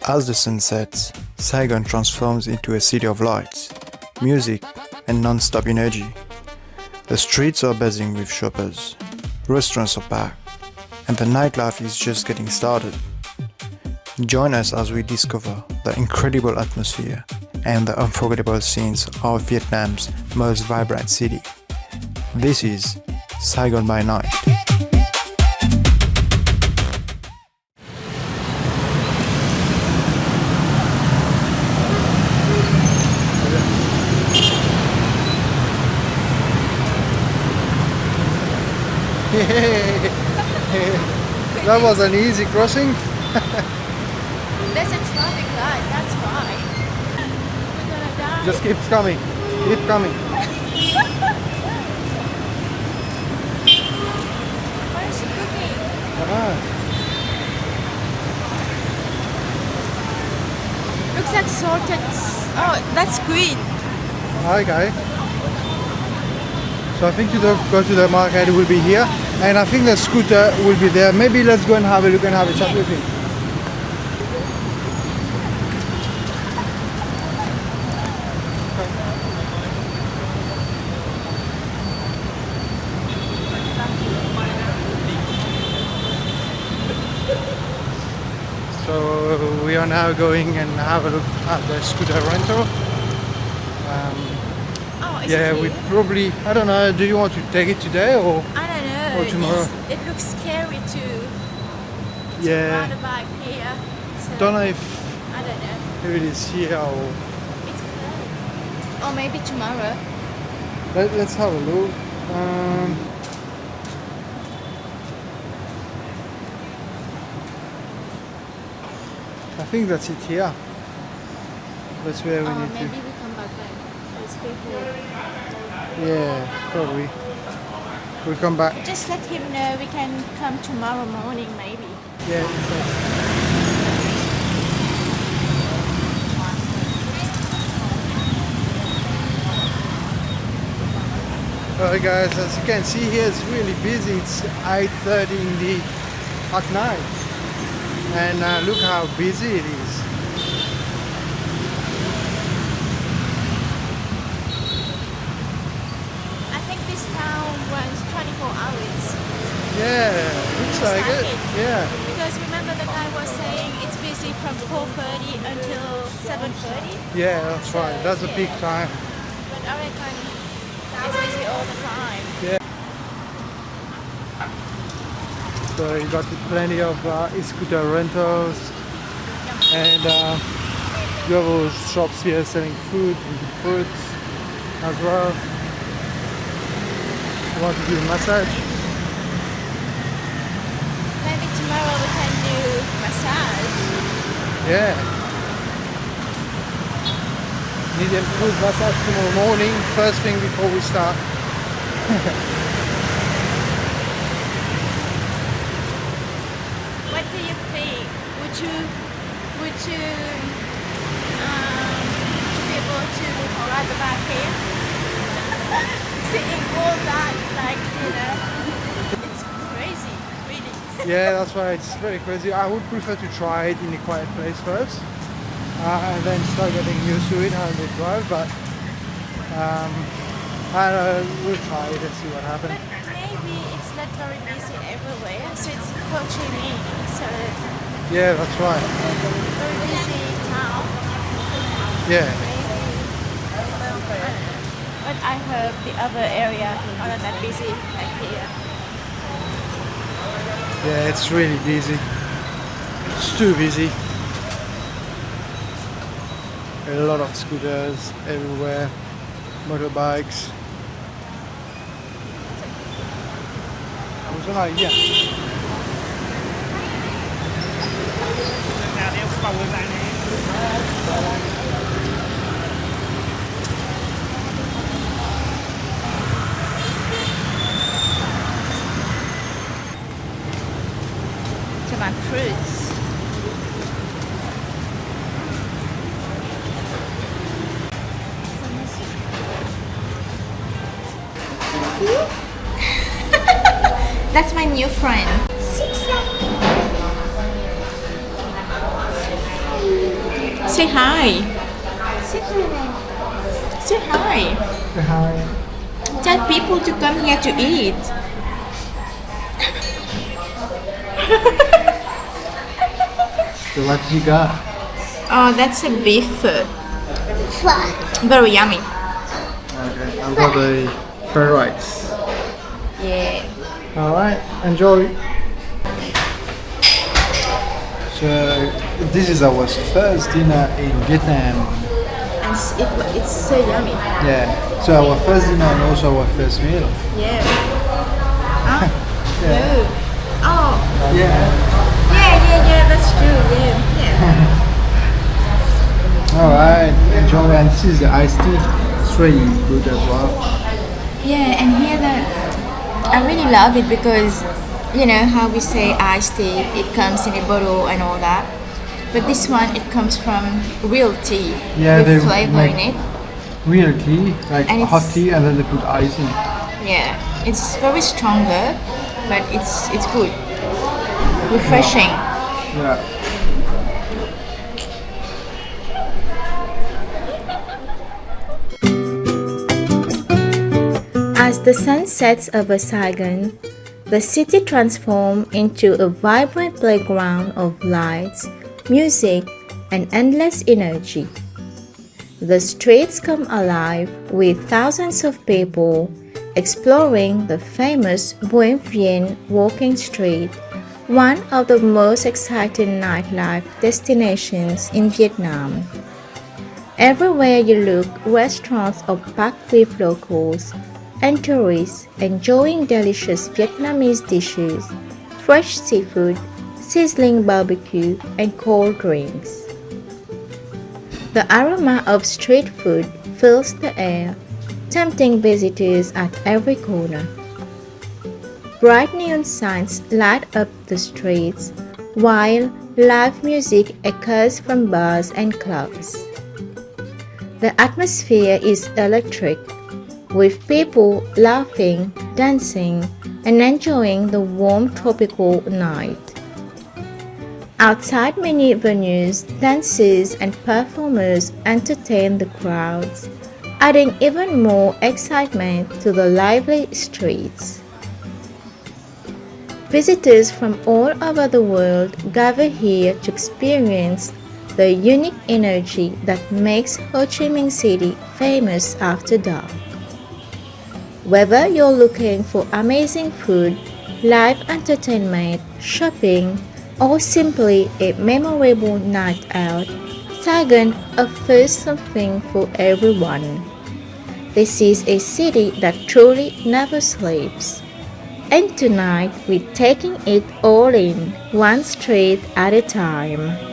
As the sun sets, Saigon transforms into a city of lights, music, and non-stop energy. The streets are buzzing with shoppers, restaurants are packed, and the nightlife is just getting started. Join us as we discover the incredible atmosphere and the unforgettable scenes of Vietnam's most vibrant city. This is Saigon by Night. That was an easy crossing. There's a traffic light, that's why. We're gonna die. Just keep coming, keep coming. What is she cooking? Looks like sorted. Oh, that's green. Okay. So I think to go to the market will be here, and I think the scooter will be there. Maybe let's go and have a look and have a chat with him. So we are now going and have a look at the scooter rental. Yeah, we probably, I don't know, do you want to take it today or? I don't know. Or tomorrow? It looks scary to ride a bike here. So Don't know if I don't know. it is here or... It's closed. Or maybe tomorrow. Let's have a look. I think that's it here. That's where we need maybe to... we come back then. There's people. Yeah, probably. We'll come back. Just let him know we can come tomorrow morning maybe. Yeah, exactly. Alright guys, as you can see here it's really busy. It's 8:30 at night. And look how busy it is. I think this town runs 24 hours. Yeah, looks like it. Yeah. Because remember the guy was saying it's busy from 4:30 until 7:30? Yeah, that's right. That's a peak time. But I reckon it's busy all the time. Yeah. So you got plenty of e-scooter rentals, and you have those shops here selling food and fruits as well. You want to do a massage? Maybe tomorrow we can do massage. Yeah. Need a food massage tomorrow morning, first thing before we start. What do you think? Would you be able to ride the bike here? Seeing all that, like, you know, it's crazy, really. Yeah, that's why it's very crazy. I would prefer to try it in a quiet place first, and then start getting used to it how they drive. But we'll try it and see what happens. But maybe it's not very busy everywhere, so it's Ho Chi Minh, so Yeah, that's right. very busy town. Yeah. But I heard the other area are not that busy like here. Yeah, it's really busy. It's too busy. A lot of scooters everywhere, motorbikes. Some are fruits. That's my new friend. Say hi. Say hi. Say hi. Tell people to come here to eat. So what you got? Oh, that's a beef. Very yummy. Okay, I've got the fried rice. Yeah. Alright, enjoy. So this is our first dinner in Vietnam. And it's so yummy. Yeah. So our first dinner and also our first meal. Yeah. Huh? Yeah. No. Oh. Yeah. Yeah, that's true. Yeah. Alright, enjoy, and this is the iced tea. It's really good as well. Yeah, and here I really love it because you know how we say iced tea, it comes in a bottle and all that. But this one, it comes from real tea Yeah, they with flavor make in it. real tea, like And hot it's- tea, and then they put ice in. Yeah, it's very stronger, but it's good, refreshing. Yeah. As the sun sets over Saigon, the city transforms into a vibrant playground of lights, music, and endless energy. The streets come alive with thousands of people exploring the famous Bui Vien Walking Street, one of the most exciting nightlife destinations in Vietnam. Everywhere you look, restaurants are packed with locals and tourists enjoying delicious Vietnamese dishes, fresh seafood, sizzling barbecue, and cold drinks. The aroma of street food fills the air, tempting visitors at every corner. Bright neon signs light up the streets, while live music echoes from bars and clubs. The atmosphere is electric, with people laughing, dancing, and enjoying the warm tropical night. Outside many venues, dancers and performers entertain the crowds, adding even more excitement to the lively streets. Visitors from all over the world gather here to experience the unique energy that makes Ho Chi Minh City famous after dark. Whether you're looking for amazing food, live entertainment, shopping, or simply a memorable night out, Saigon offers something for everyone. This is a city that truly never sleeps. And tonight we're taking it all in, one street at a time.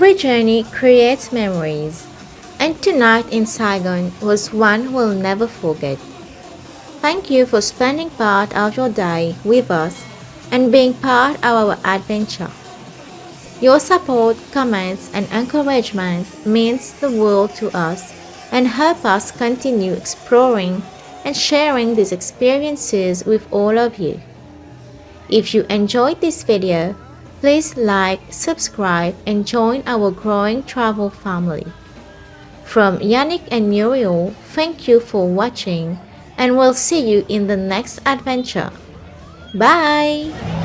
Every journey creates memories, and tonight in Saigon was one we'll never forget. Thank you for spending part of your day with us and being part of our adventure. Your support, comments, and encouragement means the world to us and help us continue exploring and sharing these experiences with all of you. If you enjoyed this video, please like, subscribe, and join our growing travel family. From Yannick and Murielle, thank you for watching, and we'll see you in the next adventure. Bye!